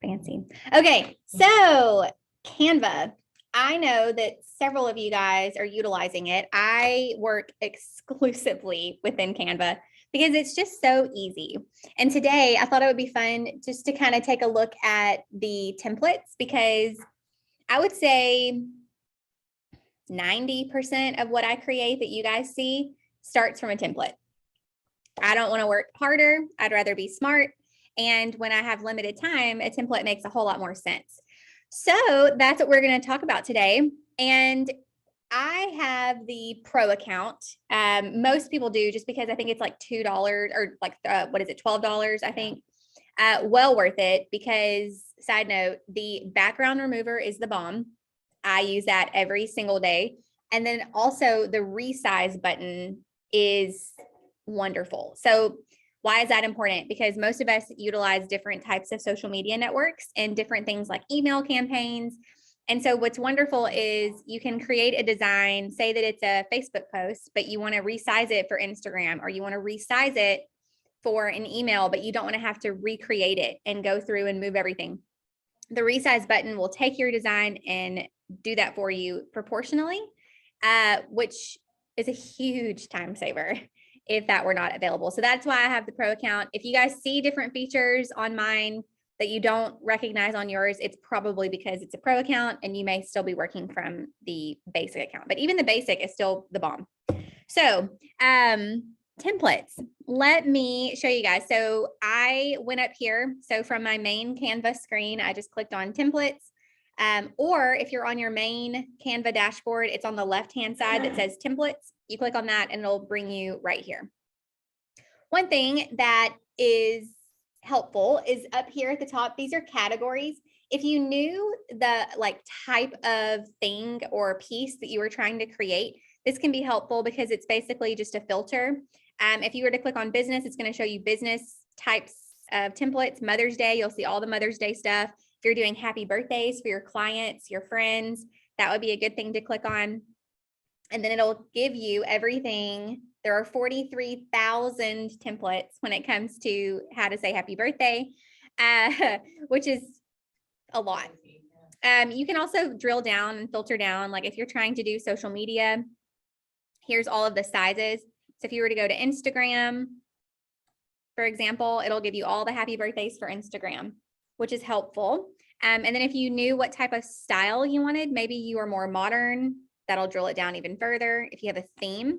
Fancy. Okay, so Canva. I know that several of you guys are utilizing it. I work exclusively within Canva because it's just so easy. And today I thought it would be fun just to kind of take a look at the templates, because I would say 90% of what I create that you guys see starts from a template. I don't want to work harder. I'd rather be smart. And when I have limited time, a template makes a whole lot more sense. So that's what we're going to talk about today. And I have the pro account. Most people do, just because I think it's like $2 or like, what is it? $12, I think. Well worth it, because side note, the background remover is the bomb. I use that every single day. And then also the resize button is wonderful. So why is that important? Because most of us utilize different types of social media networks and different things like email campaigns. And so what's wonderful is you can create a design, say that it's a Facebook post, but you want to resize it for Instagram, or you want to resize it for an email, but you don't want to have to recreate it and go through and move everything. The resize button will take your design and do that for you proportionally, which is a huge time saver if that were not available. So that's why I have the pro account. If you guys see different features on mine that you don't recognize on yours, it's probably because it's a pro account and you may still be working from the basic account, but even the basic is still the bomb. So templates, let me show you guys. So I went up here. So from my main Canva screen, I just clicked on templates. Or if you're on your main Canva dashboard, it's on the left-hand side that says templates. You click on that and it'll bring you right here. One thing that is helpful is up here at the top, these are categories. If you knew the type of thing or piece that you were trying to create, this can be helpful because it's basically just a filter. If you were to click on business, it's going to show you business types of templates. Mother's Day, you'll see all the Mother's Day stuff. If you're doing happy birthdays for your clients, your friends, that would be a good thing to click on. And then it'll give you everything. There are 43,000 templates when it comes to how to say happy birthday, which is a lot. You can also drill down and filter down. Like if you're trying to do social media, here's all of the sizes. So if you were to go to Instagram, for example, it'll give you all the happy birthdays for Instagram, which is helpful. And then if you knew what type of style you wanted, maybe you are more modern, that'll drill it down even further. If you have a theme,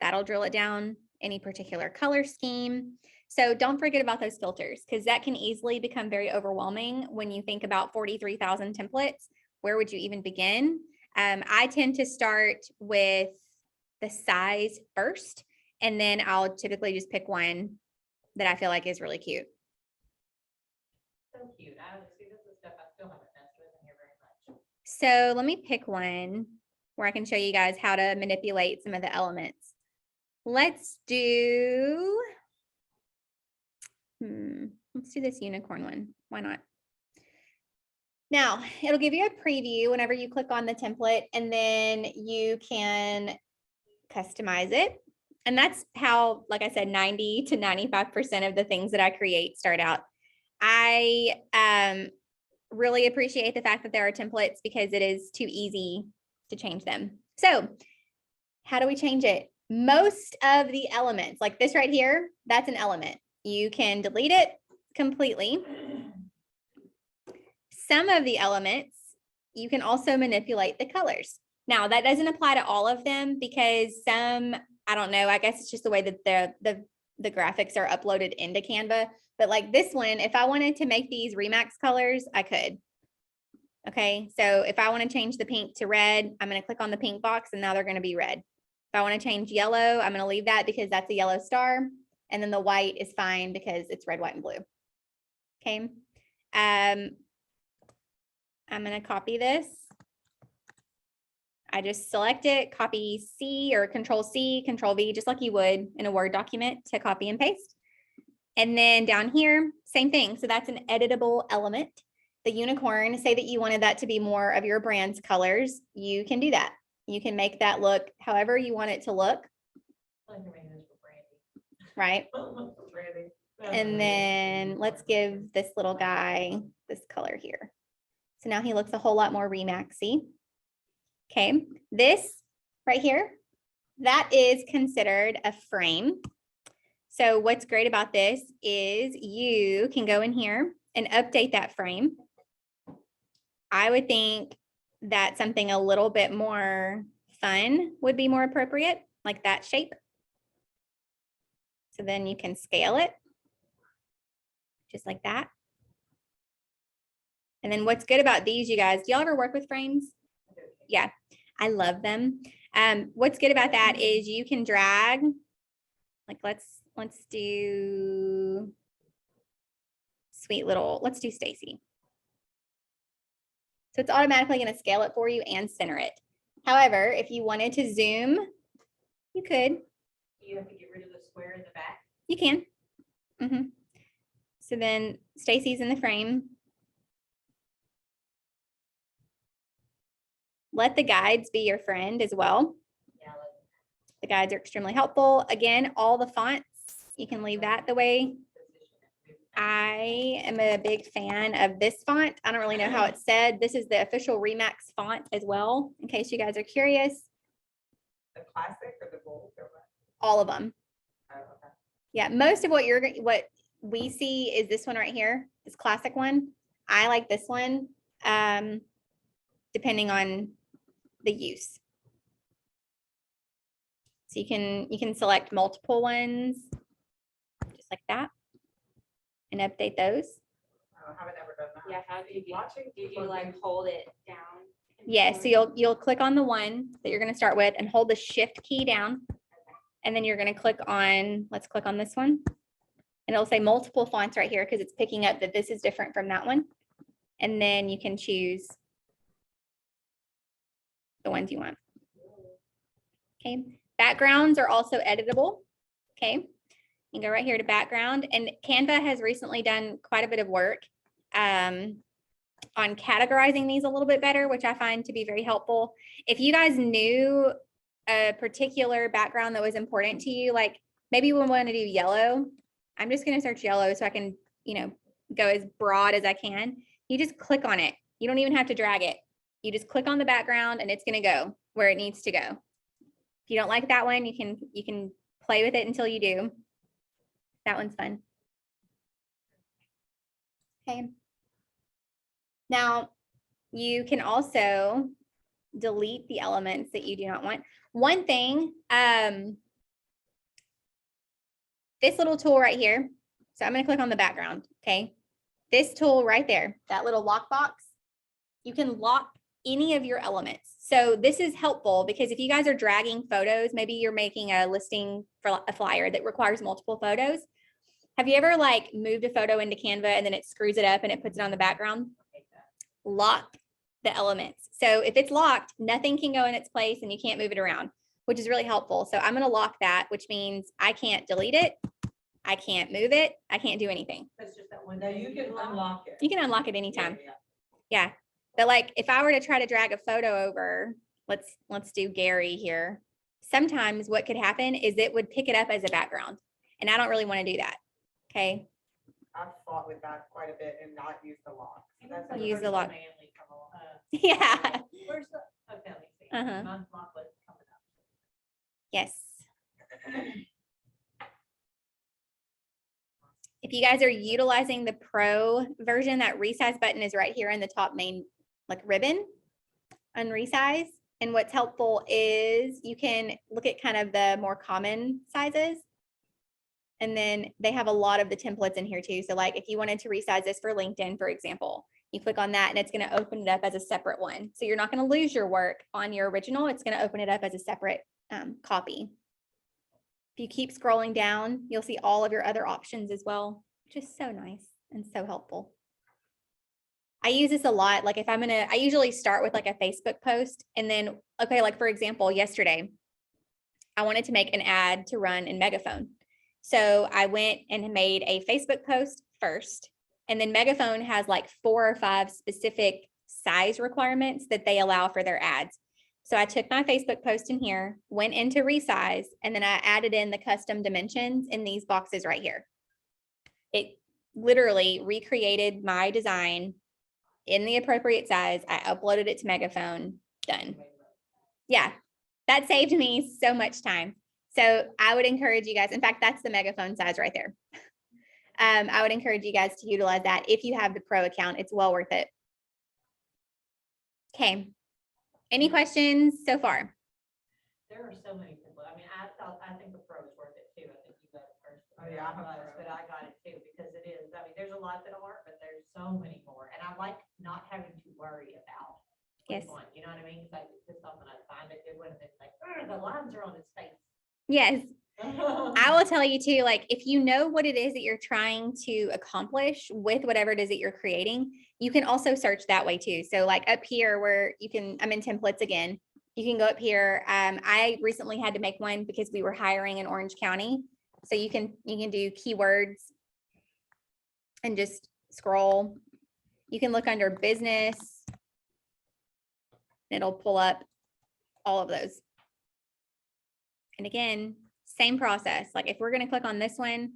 that'll drill it down, any particular color scheme. So don't forget about those filters, because that can easily become very overwhelming when you think about 43,000 templates. Where would you even begin? I tend to start with the size first, and then I'll typically just pick one that I feel like is really cute. So cute. See, this is stuff I still haven't messed with in here very much. So let me pick one where I can show you guys how to manipulate some of the elements. Let's do, let's do this unicorn one. Why not? Now, it'll give you a preview whenever you click on the template, and then you can customize it. And that's how, like I said, 90 to 95% of the things that I create start out. I really appreciate the fact that there are templates, because it is too easy to change them. So how do we change it? Most of the elements, like this right here, that's an element. You can delete it completely. Some of the elements, you can also manipulate the colors. Now, that doesn't apply to all of them, because some, I don't know, I guess it's just the way that the graphics are uploaded into Canva. But like this one, if I wanted to make these Remax colors, I could. Okay, so if I want to change the pink to red, I'm going to click on the pink box and now they're going to be red. If I want to change yellow, I'm going to leave that because that's a yellow star. And then the white is fine because it's red, white, and blue. Okay. I'm going to copy this. I just select it, copy C or Control C, Control V, just like you would in a Word document to copy and paste. And then down here, same thing. So that's an editable element. The unicorn, say that you wanted that to be more of your brand's colors, you can do that. You can make that look however you want it to look. I can make this for Brandy. Right? Brandy. And then let's give this little guy this color here. So now he looks a whole lot more Remaxy. Okay, this right here, that is considered a frame. So what's great about this is you can go in here and update that frame. I would think that something a little bit more fun would be more appropriate, like that shape. So then you can scale it just like that. And then what's good about these, you guys, do y'all ever work with frames? Yeah, I love them. What's good about that is you can drag, like let's do sweet little, let's do Stacy. So it's automatically going to scale it for you and center it. However, if you wanted to zoom, you could. You have to get rid of the square in the back. You can. So then Stacy's in the frame. Let the guides be your friend as well. Yeah, The guides are extremely helpful. Again, all the fonts, you can leave that the way. I am a big fan of this font. I don't really know how it's said. This is the official Remax font as well, in case you guys are curious. The classic or the gold or what? All of them. Oh, okay. Yeah, most of what we see is this one right here, this classic one. I like this one, depending on the use. So you can select multiple ones, just like that, and update those. Oh, I haven't ever done that. Yeah, how do you Watching did people you like do- hold it down? Yeah, so you'll click on the one that you're going to start with and hold the shift key down. And then you're going to click on, let's click on this one. And it'll say multiple fonts right here because it's picking up that this is different from that one. And then you can choose the ones you want. Okay, backgrounds are also editable. Okay, you can go right here to background, and Canva has recently done quite a bit of work on categorizing these a little bit better, which I find to be very helpful. If you guys knew a particular background that was important to you, like maybe we want to do yellow, I'm just going to search yellow so I can, go as broad as I can. You just click on it. You don't even have to drag it. You just click on the background and it's going to go where it needs to go. If you don't like that one, you can play with it until you do. That one's fun. Okay. Now, you can also delete the elements that you do not want. One thing, this little tool right here. So I'm going to click on the background. Okay. This tool right there, that little lockbox, you can lock any of your elements. So this is helpful because if you guys are dragging photos, maybe you're making a listing for a flyer that requires multiple photos. Have you ever like moved a photo into Canva and then it screws it up and it puts it on the background? Lock the elements. So if it's locked, nothing can go in its place and you can't move it around, which is really helpful. So I'm going to lock that, which means I can't delete it. I can't move it. I can't do anything. That's just that one. Now you can unlock it. You can unlock it anytime. Yeah. Yeah. But like if I were to try to drag a photo over, let's do Gary here. Sometimes what could happen is it would pick it up as a background. And I don't really want to do that. Okay. I've fought with that quite a bit and not used the lock. That's like Use the first lock. Manly come along. Yeah. Where's the, okay, let me see. Uh-huh. Non-block list coming up. Yes. If you guys are utilizing the Pro version, that resize button is right here in the top main like ribbon on resize. And what's helpful is you can look at kind of the more common sizes. And then they have a lot of the templates in here too. So like if you wanted to resize this for LinkedIn, for example, you click on that and it's going to open it up as a separate one. So you're not going to lose your work on your original. It's going to open it up as a separate copy. If you keep scrolling down, you'll see all of your other options as well, which is so nice and so helpful. I use this a lot. Like if I usually start with like a Facebook post and then, okay, like for example, yesterday, I wanted to make an ad to run in Megaphone. So I went and made a Facebook post first, and then Megaphone has like 4 or 5 specific size requirements that they allow for their ads. So I took my Facebook post in here, went into resize, and then I added in the custom dimensions in these boxes right here. It literally recreated my design in the appropriate size. I uploaded it to Megaphone, done. Yeah, that saved me so much time. So I would encourage you guys, in fact, that's the Megaphone size right there. I would encourage you guys to utilize that if you have the pro account. It's well worth it. Okay. Any questions so far? There are so many people. I mean, I think the pro is worth it too. I think you got it first. Oh, yeah, I have But pro. I got it too because it is. I mean, there's a lot that aren't, but there's so many more. And I like not having to worry about which Yes. one. You know what I mean? Because I get pissed off when I find a good one and it's like, the lines are on his face. Yes. I will tell you too, like if you know what it is that you're trying to accomplish with whatever it is that you're creating, you can also search that way too. So like up here where you can, I'm in templates again, you can go up here. I recently had to make one because we were hiring in Orange County. So you can do keywords and just scroll. You can look under business. It'll pull up all of those. And again, same process. Like if we're going to click on this one,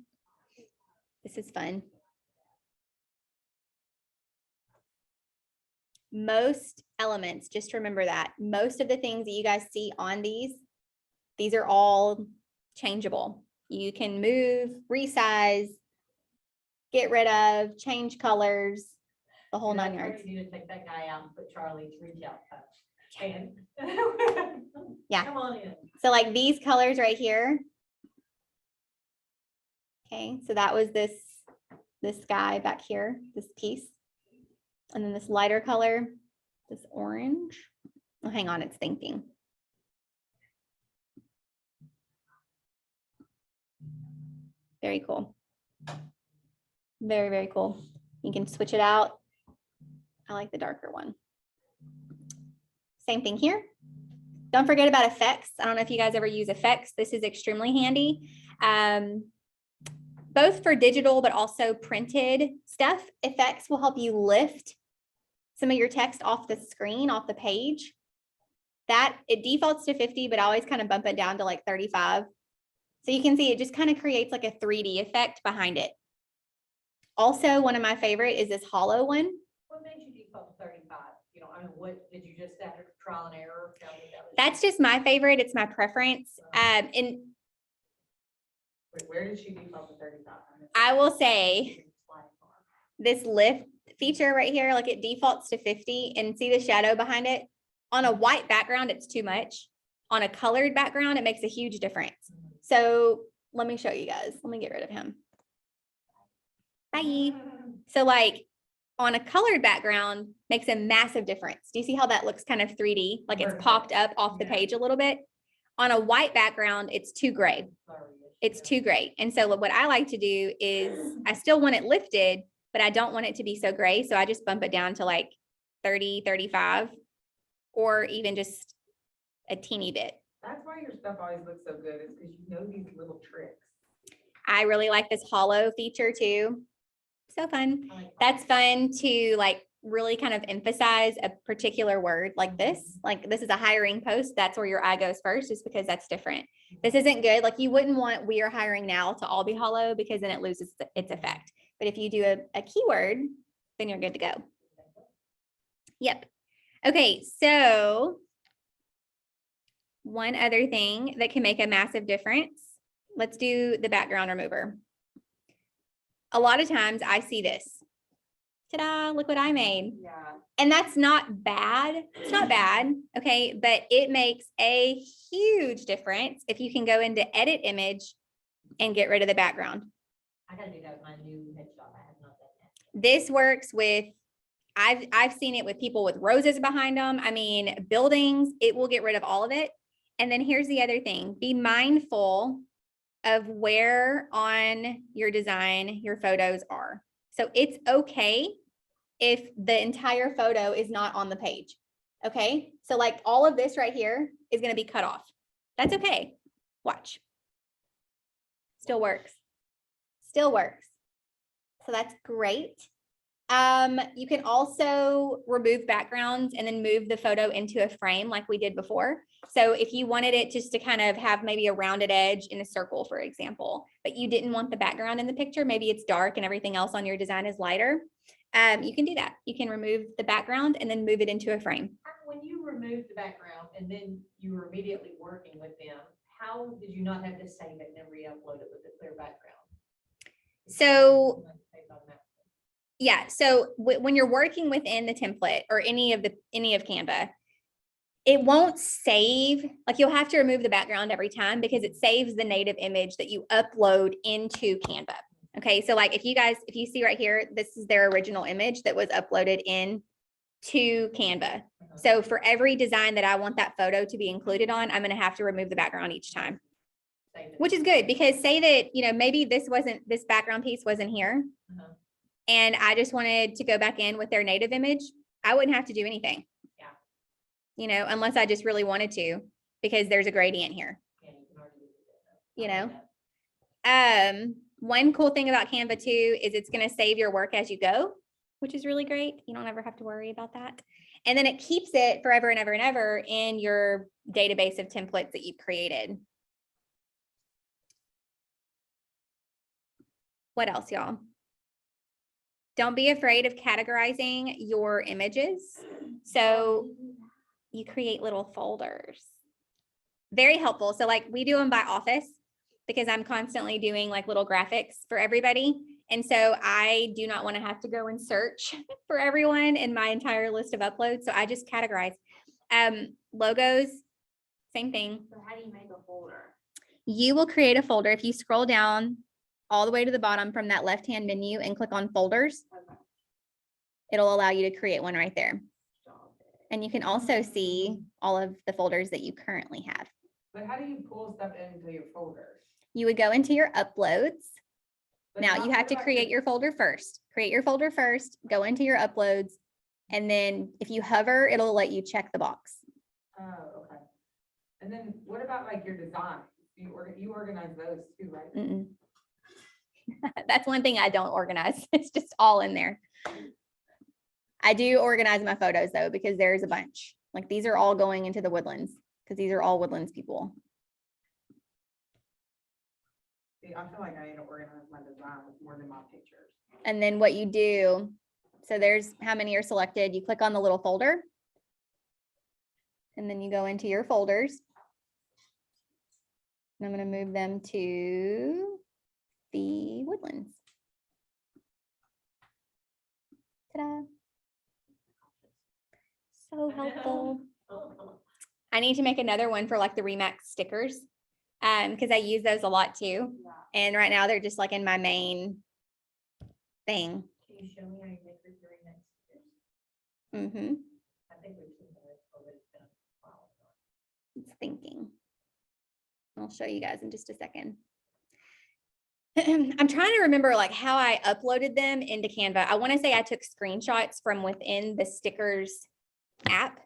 this is fun. Most elements, just remember that most of the things that you guys see on these are all changeable. You can move, resize, get rid of, change colors, the whole 9 yards. You need to take that guy out and put Charlie's reach out touch. And Yeah. Come on in. So like these colors right here. Okay, so that was this guy back here, this piece. And then this lighter color, this orange. Oh, hang on, it's thinking. Very cool. Very, very cool. You can switch it out. I like the darker one. Same thing here. Don't forget about effects. I don't know if you guys ever use effects. This is extremely handy. Both for digital, but also printed stuff. Effects will help you lift some of your text off the screen, off the page. That it defaults to 50, but I always kind of bump it down to like 35. So you can see it just kind of creates like a 3D effect behind it. Also, one of my favorite is this hollow one. What made you default to 35? You know, I mean, what did you just after trial and error? Tell me that was- That's just my favorite. It's my preference. And Wait, where did she default to 35? I will say this lift feature right here, like it defaults to 50 and see the shadow behind it. On a white background, it's too much. On a colored background, it makes a huge difference. So let me show you guys. Let me get rid of him. Bye. So like on a colored background makes a massive difference. Do you see how that looks kind of 3D? Like it's popped up off the page a little bit. On a white background, it's too gray. It's too gray. And so what I like to do is I still want it lifted, but I don't want it to be so gray. So I just bump it down to like 30, 35, or even just a teeny bit. That's why your stuff always looks so good, is because you know these little tricks. I really like this hollow feature too. So fun. That's fun to like really kind of emphasize a particular word like this. Like this is a hiring post. That's where your eye goes first, just because that's different. This isn't good. Like you wouldn't want "we are hiring now" to all be hollow, because then it loses its effect. But if you do a keyword, then you're good to go. Yep. Okay, so one other thing that can make a massive difference. Let's do the background remover. A lot of times I see this. Ta-da, look what I made. Yeah. And that's not bad. It's not bad, okay? But it makes a huge difference if you can go into edit image and get rid of the background. I gotta do that with my new headshot. I have not done that. This works with, I've seen it with people with roses behind them. I mean, buildings, it will get rid of all of it. And then here's the other thing. Be mindful of where on your design your photos are. So it's okay if the entire photo is not on the page. Okay, so like all of this right here is going to be cut off. That's okay. Watch. Still works. Still works. So that's great. You can also remove backgrounds and then move the photo into a frame like we did before. So if you wanted it just to kind of have maybe a rounded edge in a circle, for example, but you didn't want the background in the picture, maybe it's dark and everything else on your design is lighter, you can do that. You can remove the background and then move it into a frame. When you removed the background and then you were immediately working with them, how did you not have to save it and then re-upload it with a clear background? So yeah, so when you're working within the template or any of Canva, it won't save, like you'll have to remove the background every time because it saves the native image that you upload into Canva. Okay, so like if you see right here, this is their original image that was uploaded in to Canva. So for every design that I want that photo to be included on, I'm going to have to remove the background each time, which is good because say that, you know, maybe this background piece wasn't here and I just wanted to go back in with their native image. I wouldn't have to do anything. Yeah. You know, unless I just really wanted to, because there's a gradient here, you know. One cool thing about Canva too, is it's going to save your work as you go, which is really great. You don't ever have to worry about that. And then it keeps it forever and ever and ever in your database of templates that you've created. What else, y'all? Don't be afraid of categorizing your images. So you create little folders. Very helpful. So like we do them by office because I'm constantly doing like little graphics for everybody. And so I do not want to have to go and search for everyone in my entire list of uploads. So I just categorize. Logos, same thing. So how do you make a folder? You will create a folder. If you scroll down all the way to the bottom from that left-hand menu and click on folders, Okay. it'll allow you to create one right there. And you can also see all of the folders that you currently have. But how do you pull stuff into your folders? You would go into your uploads. But Now how- you have what to about create your folder first. Create your folder first, go into your uploads. And then if you hover, it'll let you check the box. Oh, okay. And then what about like your design? You organize those too, right? Mm-mm. That's one thing I don't organize. It's just all in there. I do organize my photos though, because there's a bunch. Like these are all going into the Woodlands because these are all Woodlands people. See, I feel like I need to organize my design with more than my pictures. And then what you do, so there's how many are selected. You click on the little folder. And then you go into your folders. And I'm going to move them to the Woodlands. Ta-da. So helpful. I need to make another one for like the Remax stickers because I use those a lot too. Yeah. And right now they're just like in my main thing. Can you show me how you make your next? Mm-hmm. I think we've seen that already done. Wow. It's thinking. I'll show you guys in just a second. I'm trying to remember like how I uploaded them into Canva. I want to say I took screenshots from within the stickers app,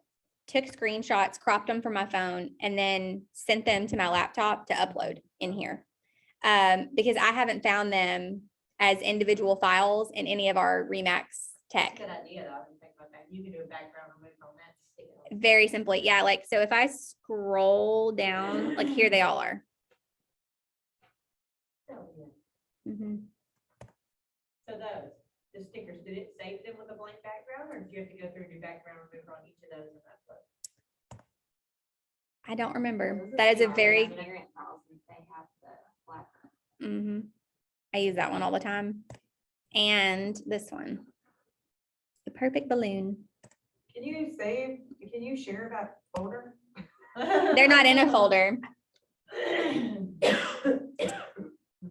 took screenshots, cropped them from my phone, and then sent them to my laptop to upload in here. Because I haven't found them as individual files in any of our Remax tech. That's a good idea though. I didn't think about that. You can do a background remove on that. Stick it on. Very simply. Yeah. Like, so if I scroll down, like here they all are. Oh, yeah. Mhm. So those, the stickers, did it save them with a blank background or did you have to go through and do background remover on each of those and upload? I don't remember. Those are That is a the very, variant files since they have the black. mhm. I use that one all the time. And this one, the perfect balloon. Can you share that folder? They're not in a folder.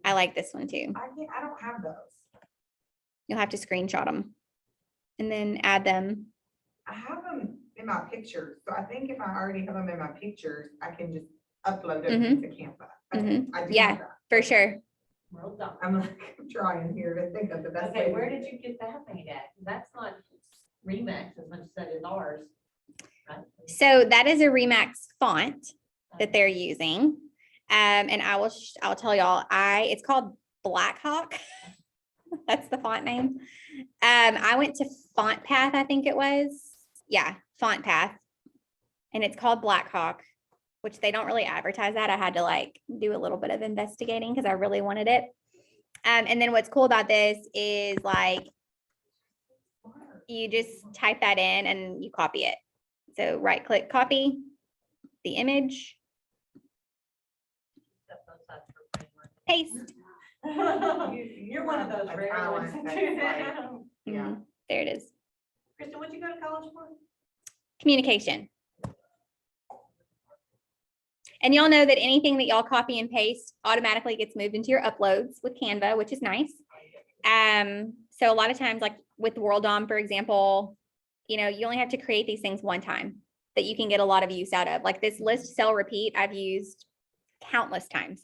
I like this one too. I don't have those. You'll have to screenshot them and then add them. I have them in my pictures, so I think if I already have them in my pictures, I can just upload them Mhm. into Canva. Okay, I do Yeah, have that. for sure. Well done. I'm like trying here to think of the best way. Okay, to where do did it. you get that made at? That's not Remax as much as that is ours. Right? So that is a Remax font that they're using. And I'll tell y'all, it's called Black Hawk. That's the font name. I went to Font Path, I think it was. Yeah, Font Path. And it's called Blackhawk, which they don't really advertise that. I had to like do a little bit of investigating because I really wanted it. And then what's cool about this is like you just type that in and you copy it. So right click, copy the image, paste. You're one of those a rare ones. talent that's like- Yeah. Mhm, there it is. Kristen, what'd you go to college for? Communication. And y'all know that anything that y'all copy and paste automatically gets moved into your uploads with Canva, which is nice. So a lot of times, like with WorldDom, for example, you know, you only have to create these things one time that you can get a lot of use out of. Like this list, cell, repeat, I've used countless times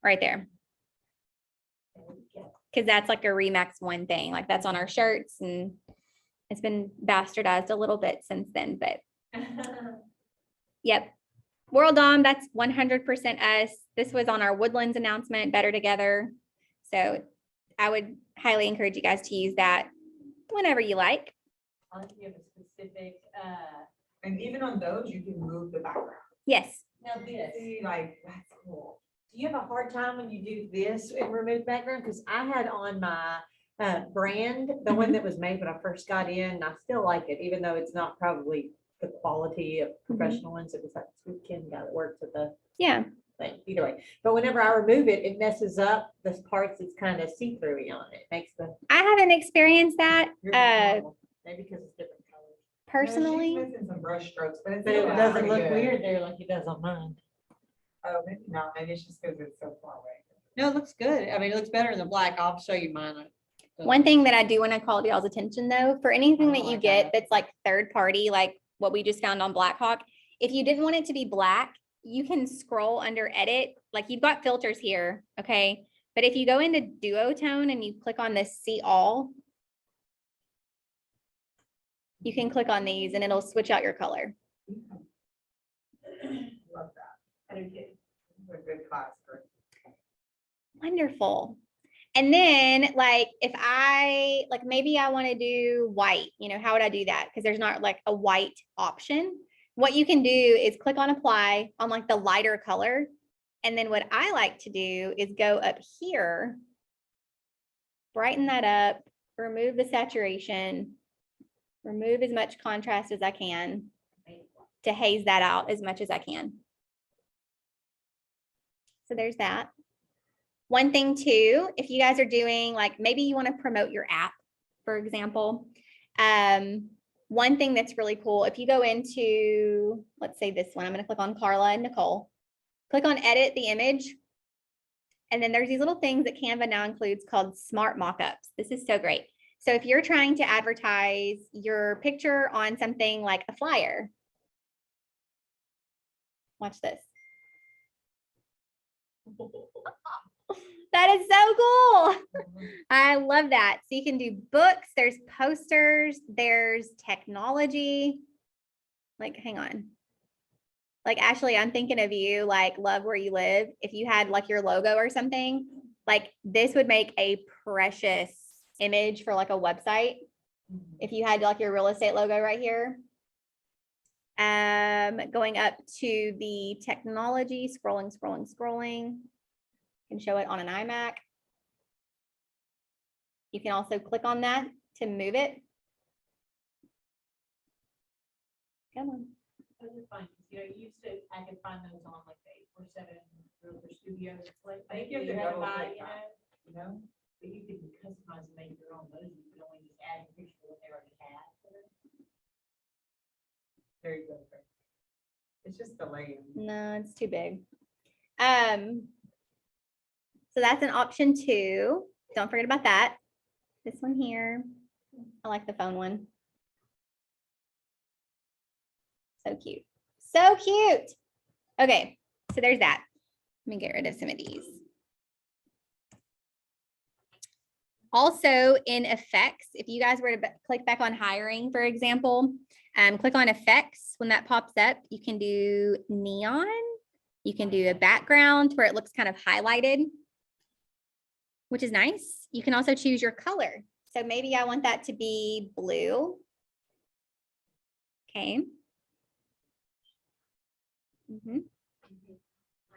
right there. Because that's like a Remax one thing, like that's on our shirts, and it's been bastardized a little bit since then, but yep. WorldDom, that's 100% us. This was on our Woodlands announcement, Better Together. So I would highly encourage you guys to use that whenever you like. Unless you have a specific, And even on those, you can move the background. Yes. now this, See, like, that's cool. do you have a hard time when you do this and remove background? Because I had on my brand, the one that was made when I first got in, and I still like it, even though it's not probably the quality of professional ones. It was that sweet Ken guy that works at the Yeah. thing, either way. But whenever I remove it, it messes up the parts that's kind of see-through on it. Makes the. I haven't experienced that yours is normal. Maybe because it's different colors. personally. No, she's missing some brush strokes, but it's. But it still doesn't pretty look good. weird there like it does on mine. Oh, maybe not. Maybe it's just because it's so far away. No, it looks good. I mean, it looks better in the black. I'll show you mine. One thing that I do want to call to y'all's attention though, for anything that Oh, you I get got it. that's like third party, like what we just found on Blackhawk, if you didn't want it to be black, you can scroll under edit, like you've got filters here, okay? But if you go into duotone and you click on this see all, you can click on these and it'll switch out your color. Love that. I do too. It's a good class for. Wonderful. And then like if I like maybe I want to do white, you know, how would I do that? Because there's not like a white option. What you can do is click on apply on like the lighter color. And then what I like to do is go up here, brighten that up, remove the saturation, remove as much contrast as I can to haze that out as much as I can. So there's that. One thing too, if you guys are doing like, maybe you want to promote your app, for example. One thing that's really cool, if you go into, let's say this one, I'm going to click on Carla and Nicole, click on edit the image. And then there's these little things that Canva now includes called smart mockups. This is so great. So if you're trying to advertise your picture on something like a flyer, watch this. That is so cool. I love that. So you can do books, there's posters, there's technology. Like, hang on. Like, Ashley, I'm thinking of you, like, love where you live. If you had like your logo or something, like this would make a precious image for like a website. If you had like your real estate logo right here. Going up to the technology, scrolling. Can show it on an iMac. You can also click on that to move it. Come on. Those are fun, 'cause, you know, you used to, I could find those on like the 847 Realtor Studios. Like, I think you have to had double buy, click you that. know, You know? but you could customize and make your own. Those you could only just add a picture of what they already had. There you go. It's just the layout. No, it's too big. So that's an option 2. Don't forget about that. This one here. I like the phone one. So cute. So cute. Okay, so there's that. Let me get rid of some of these. Also in effects, if you guys were to click back on hiring, for example, click on effects. When that pops up, you can do neon. You can do a background where it looks kind of highlighted, which is nice. you can also choose your color. So maybe I want that to be blue. Okay. Mhm.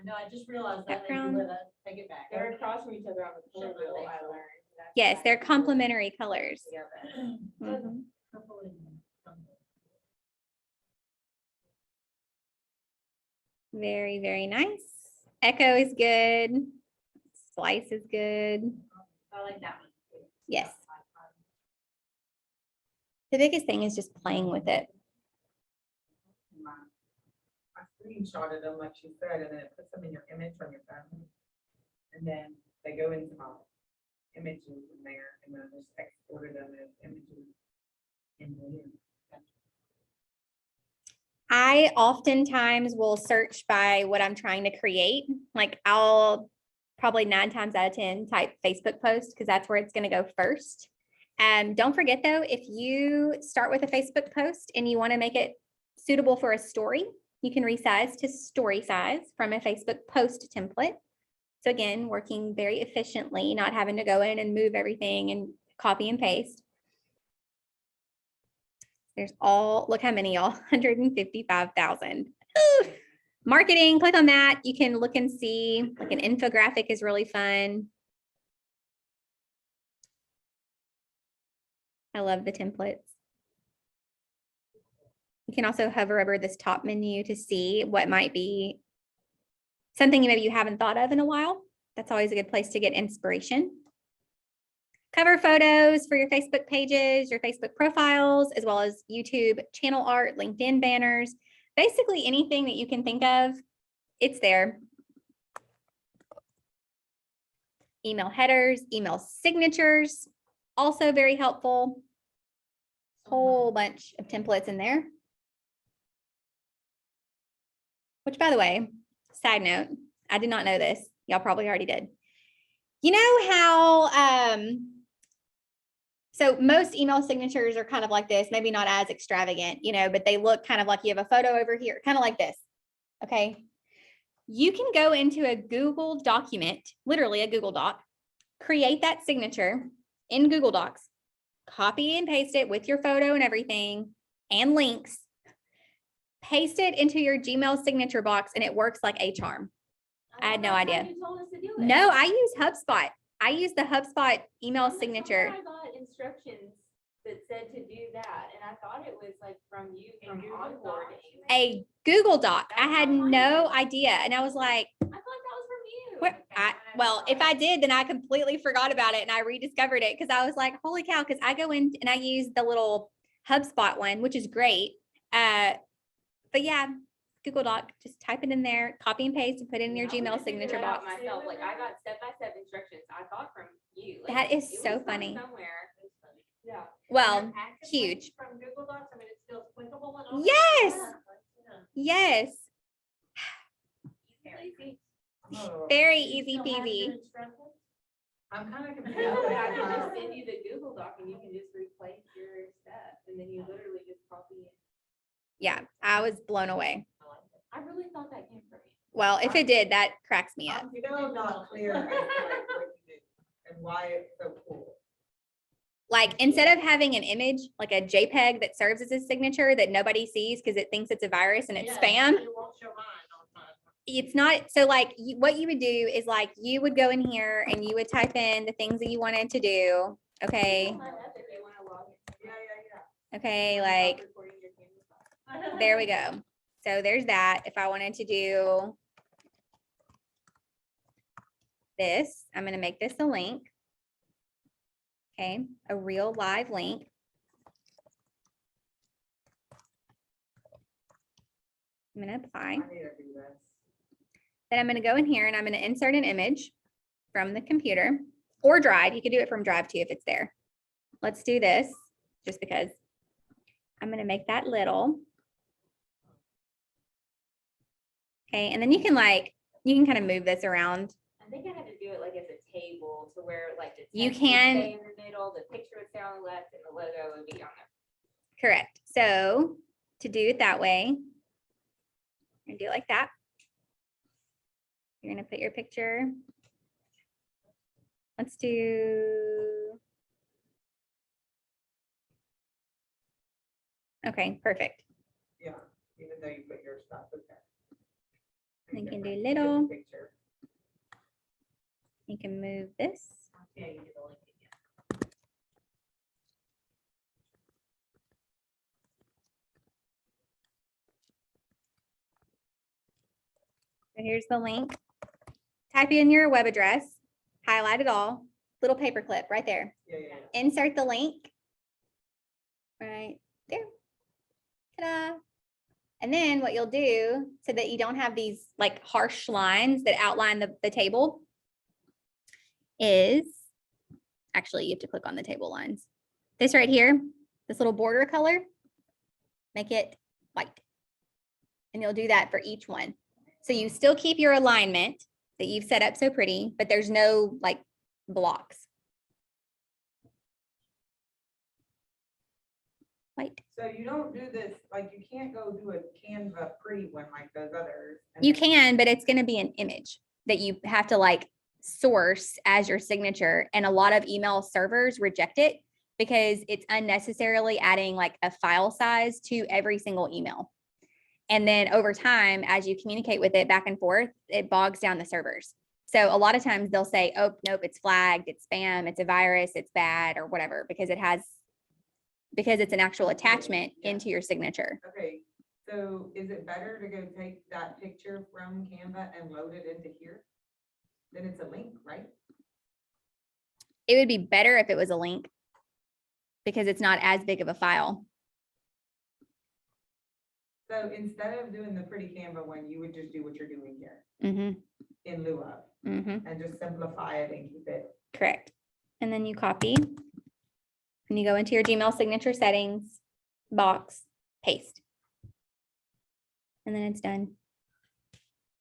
I know, I just realized that. Background. Take it back. They're across from each other on the color wheel, I learned. That's Yes, why they're I complementary colors. together. Mhm. Very, very nice. Echo is good. Slice is good. I like that one. too. Yes. The biggest thing is just playing with it. I screenshotted them like she said, and then it puts them in your image from your phone. And then they go into my images in there, and then I just exported them as images in there. I oftentimes will search by what I'm trying to create. Like I'll probably 9 times out of 10 type Facebook post because that's where it's going to go first. Don't forget though, if you start with a Facebook post and you want to make it suitable for a story, you can resize to story size from a Facebook post template. So again, working very efficiently, not having to go in and move everything and copy and paste. There's all, look how many y'all, 155,000. Marketing, click on that. You can look and see, like an infographic is really fun. I love the templates. You can also hover over this top menu to see what might be something maybe you haven't thought of in a while. That's always a good place to get inspiration. Cover photos for your Facebook pages, your Facebook profiles, as well as YouTube channel art, LinkedIn banners, basically anything that you can think of, it's there. Email headers, email signatures, also very helpful. Whole bunch of templates in there. Which, by the way, side note, I did not know this. Y'all probably already did. You know how, so most email signatures are kind of like this, maybe not as extravagant, you know, but they look kind of like you have a photo over here, kind of like this. Okay. You can go into a Google document, literally a Google Doc, create that signature in Google Docs, copy and paste it with your photo and everything and links, paste it into your Gmail signature box, and it works like a charm. I had no thought that's how idea. You told us to do it. No, I use HubSpot. I use the HubSpot email Somewhere signature. I got instructions that said to do that, and I thought it was like from you, from onboarding. A Google Doc. I had no idea. And I was like, I thought that was from you. where? Well, if I did, then I completely forgot about it and I rediscovered it because I was like, holy cow, because I go in and I use the little HubSpot one, which is great. But yeah, Google Doc, just type it in there, copy and paste and put it in your Gmail signature box. Myself, like I got step-by-step instructions. I thought from you. Like, That is it so was from funny. Somewhere. Yeah. Well, Active huge. links from Google Docs. I mean, it's still clickable and all. Yes. that. Yes. Easy. Oh, Very You easy still have peasy. good instructions? I'm kind of confused. No, but I can as just to- send you the Google Doc and you can just replace your stuff and then you literally just copy it. Yeah, I was blown away. I really thought that came from you. Well, if it did, that cracks me up. I'm still not clear as to like what you do and why it's so cool. Like instead of having an image, like a JPEG that serves as a signature that nobody sees because it thinks it's a virus and it's spam, It won't show mine all the time. it's not. So like what you would do is like you would go in here and you would type in the things that you wanted to do. Okay. Pull mine up if you want to log in. Yeah. Okay. Stop Like recording your camera. there we go. So there's that. If I wanted to do this, I'm going to make this a link. Okay. A real live link. I'm going to apply. I need to do this. Then I'm going to go in here and I'm going to insert an image from the computer or Drive. You could do it from Drive too if it's there. Let's do this just because I'm going to make that little. Okay. And then you can kind of move this around. I think I had to do it like as a table to where like the You text would can- stay in the middle, the picture would stay on the left, and the logo would be on there. Correct. So to do it that way, you're gonna do it like that. You're gonna put your picture Let's do. Okay, perfect. Yeah, even though you put your stuff, okay. We can do Different. little. Picture. You can move this. Yeah, you did the link again. So here's the link. Type in your web address, highlight it all, little paper clip right there. Yeah, yeah, yeah. Insert the link right there. Ta-da. And then what you'll do so that you don't have these like harsh lines that outline the table is, actually you have to click on the table lines. This right here, this little border color, make it white. And you'll do that for each one. So you still keep your alignment that you've set up so pretty, but there's no like blocks. White. So you don't do this, like you can't go do a Canva pretty one like those others. and You then- can, but it's going to be an image that you have to like source as your signature. And a lot of email servers reject it because it's unnecessarily adding like a file size to every single email. And then over time, as you communicate with it back and forth, it bogs down the servers. So a lot of times they'll say, oh, nope, it's flagged, it's spam, it's a virus, it's bad or whatever, because it's an actual attachment Yeah. into your signature. Okay, so is it better to go take that picture from Canva and load it into here? Then it's a link, right? It would be better if it was a link because it's not as big of a file. So instead of doing the pretty Canva one, you would just do what you're doing here Mm-hmm, in lieu of, mm-hmm. and just simplify it and keep it. Correct. And then you copy and you go into your Gmail signature settings, box, paste. And then it's done.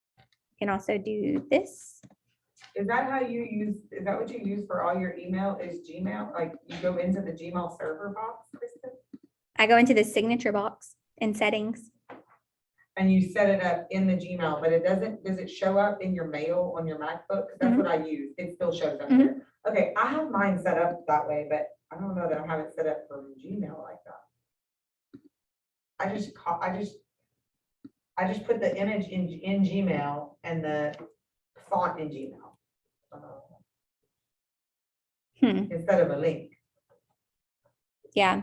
You can also do this. Is that how you use, is that what you use for all your email is Gmail? Like you go into the Gmail server box, Kristen? I go into the signature box in settings. And you set it up in the Gmail, but it doesn't, does it show up in your mail on your MacBook? 'Cause that's what I use. It still shows up there. Okay, I have mine set up that way, but I don't know that I have it set up for Gmail like that. I just put the image in Gmail and the font in Gmail. Instead of a link. Yeah.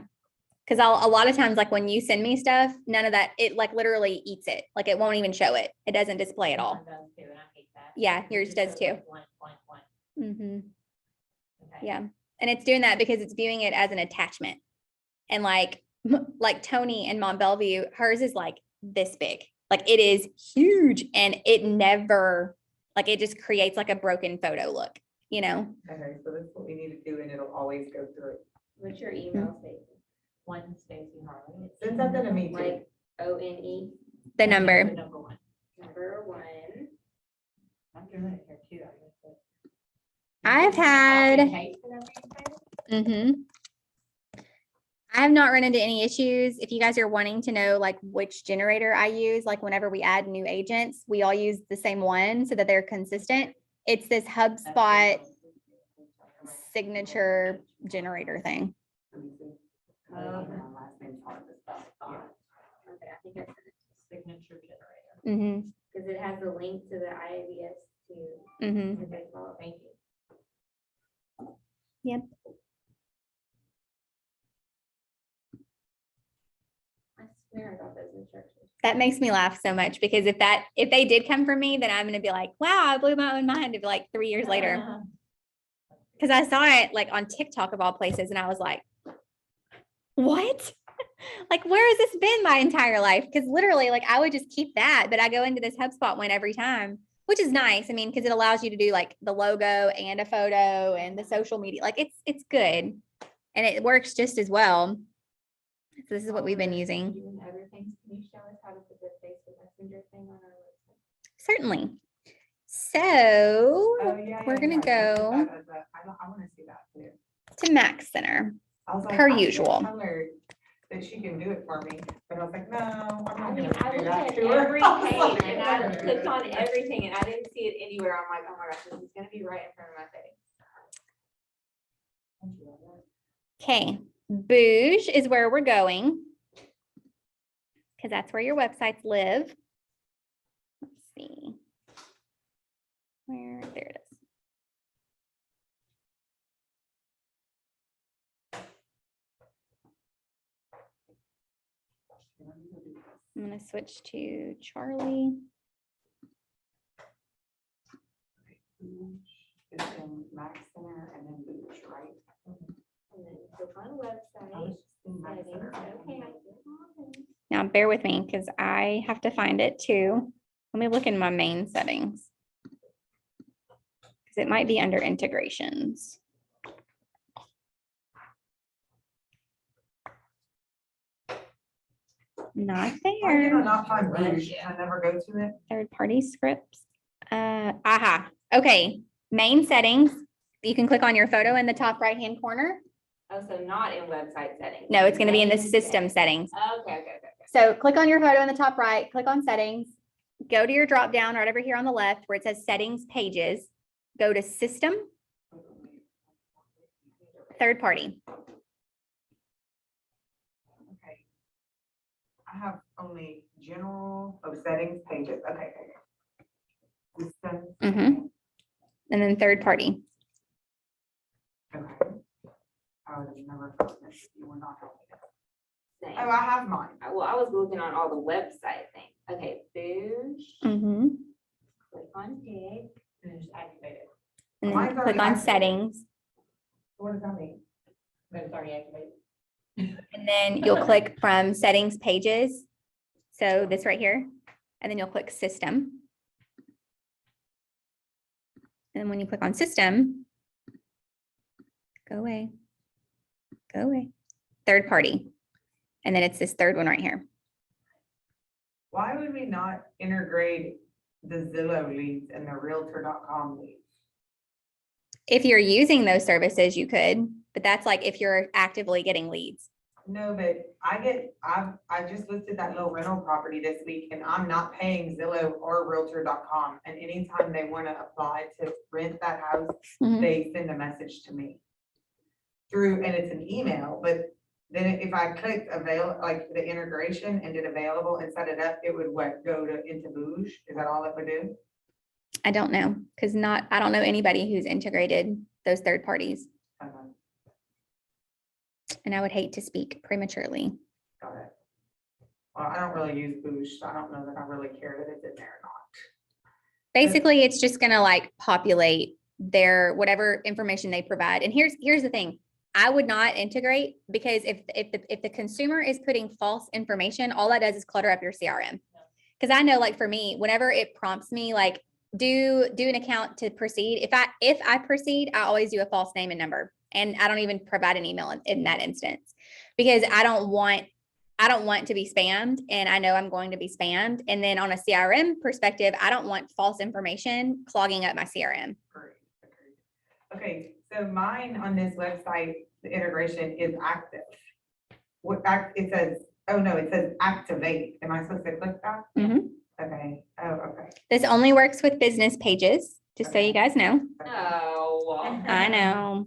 Cause a lot of times, like when you send me stuff, none of that, it like literally eats it. Like it won't even show it. It doesn't display at all. Mine does too, and I hate that. Yeah, It yours just does shows, too. like, blank, blank, blank. Mm-hmm. Okay. Yeah. And it's doing that because it's viewing it as an attachment. And like Tony and Mont Bellevue, hers is like this big. Like it is huge and it never, like it just creates like a broken photo look, you know? Okay, so that's what we need to do and it'll always go through. What's your email Stacy? One Stacy Harley. It's Send something to me too. like ONE. The number. Number one. Number one. I'm doing it here too. I guess, but- I've Copy had, and paste and everything? I have not run into any issues. If you guys are wanting to know like which generator I use, like whenever we add new agents, we all use the same one so that they're consistent. It's this HubSpot signature generator thing. Okay, I think I said it's signature generator, Mm-hmm, because it has a link to the IABS to. mm-hmm. Okay, well, thank you. Yep. I swear I got those instructions. That makes me laugh so much because if they did come from me, then I'm gonna be like, wow, I blew my own mind of like 3 years later. Cause I saw it like on TikTok of all places and I was like, what? Like, where has this been my entire life? Cause literally like I would just keep that, but I go into this HubSpot one every time, which is nice. I mean, cause it allows you to do like the logo and a photo and the social media. Like it's good. And it works just as well. So this is what we've been using. Doing everything. Can you show us how to put the Facebook Messenger thing on our website? Certainly. So Oh, yeah, we're yeah, gonna yeah. go I want to see that too. to Mac Center. I was like, Per I should usual. tell her that she can do it for me, but I was like, no, I'm I not mean, gonna I do looked that at to her. every I was page like, and I'm I not gonna clicked do on that. everything and I didn't see it anywhere. I'm like, oh my gosh, this is gonna be right in front of my face. Okay, booj is where we're going. Because that's where your websites live. Let's see. There it is. I'm gonna switch to Charlie. It's in Mac Center and then Booj, right? And then click on I was website. just in Mac Settings, Center. okay. Now bear with me because I have to find it too. Let me look in my main settings. Because it might be under integrations. Not Why did I there. not find Booj? I never go to it. Third party scripts. Aha. Okay. Main settings. You can click on your photo in the top right hand corner. Oh, so not in website settings. No, it's going to be in the Main system settings. Okay. So click on your photo in the top right, click on settings, go to your drop down right over here on the left where it says settings pages, go to system, third party. Okay. I have only general, settings pages. Okay. Systems. Mhm. And then third party. Okay. I would have never found this if you were not helping us. Same. Oh, I have mine. Well, I was looking on all the website things. Okay, booj, Mhm. click on dig, And just activate it. And Mine's then already click on activated. settings. What does that mean? But it's already activated. And then you'll click from settings pages. So this right here, and then you'll click system. And when you click on system, go away, go away, third party. And then it's this third one right here. Why would we not integrate the Zillow leads and the Realtor.com leads? If you're using those services, you could, but that's like if you're actively getting leads. No, but I just listed that little rental property this week and I'm not paying Zillow or Realtor.com. And anytime they want to apply to rent that house, Mhm. they send a message to me through, and it's an email, but then if I clicked like the integration and did available and set it up, it would go into booj? Is that all it would do? I don't know, because I don't know anybody who's integrated those third parties, Okay, and I would hate to speak prematurely. got it. Well, I don't really use booj, so I don't know that I really care that it's in there or not. Basically, it's just gonna like populate their whatever information they provide. And here's the thing. I would not integrate because if the consumer is putting false information, all that does is clutter up your CRM. Because I know, like for me, whenever it prompts me, like do an account to proceed. If I proceed, I always do a false name and number, and I don't even provide an email in that instance because I don't want to be spammed, and I know I'm going to be spammed. And then on a CRM perspective, I don't want false information clogging up my CRM. Great, agreed. Okay, so mine on this website, the integration is active. It says, oh no, it says activate. Am I supposed to click that? Mhm. Okay, oh, okay. This only works with business pages, just so you guys know. Oh. I know.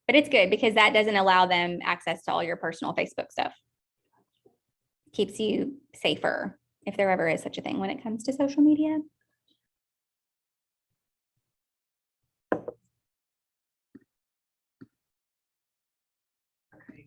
But it's good because that doesn't allow them access to all your personal Facebook stuff. Keeps you safer if there ever is such a thing when it comes to social media.